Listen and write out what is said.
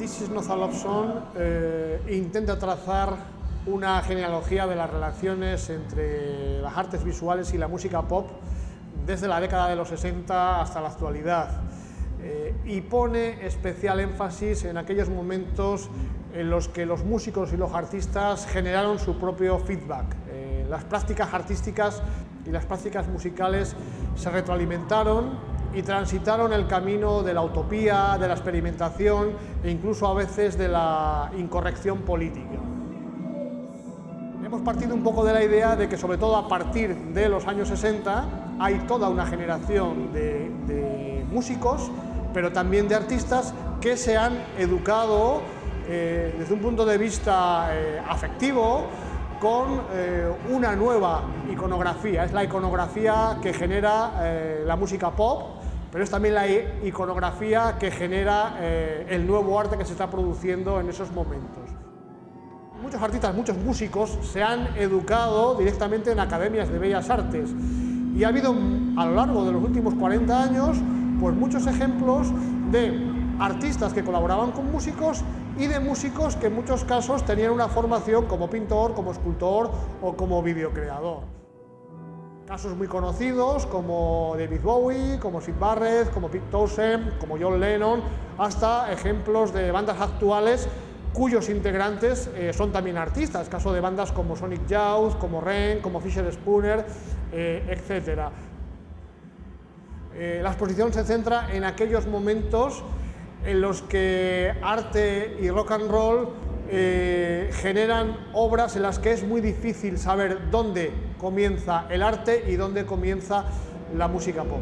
This is Not a Love Song intenta trazar una genealogía de las relaciones entre las artes visuales y la música pop desde la década de los 60 hasta la actualidad, y pone especial énfasis en aquellos momentos en los que los músicos y los artistas generaron su propio feedback. Las prácticas artísticas y las prácticas musicales se retroalimentaron y transitaron el camino de la utopía, de la experimentación e incluso a veces de la incorrección política. Hemos partido un poco de la idea de que, sobre todo a partir de los años 60, hay toda una generación de músicos, pero también de artistas que se han educado desde un punto de vista afectivo con una nueva iconografía. Es la iconografía que genera la música pop, pero es también la iconografía que genera el nuevo arte que se está produciendo en esos momentos. Muchos artistas, muchos músicos se han educado directamente en academias de bellas artes, y ha habido a lo largo de los últimos 40 años pues muchos ejemplos de artistas que colaboraban con músicos y de músicos que en muchos casos tenían una formación como pintor, como escultor o como videocreador. Casos muy conocidos como David Bowie, como Syd Barrett, como Pete Townshend, como John Lennon, hasta ejemplos de bandas actuales cuyos integrantes son también artistas, caso de bandas como Sonic Youth, como Ren, como Fisher Spooner, etc. La exposición se centra en aquellos momentos en los que arte y rock and roll generan obras en las que es muy difícil saber dónde comienza el arte y dónde comienza la música pop.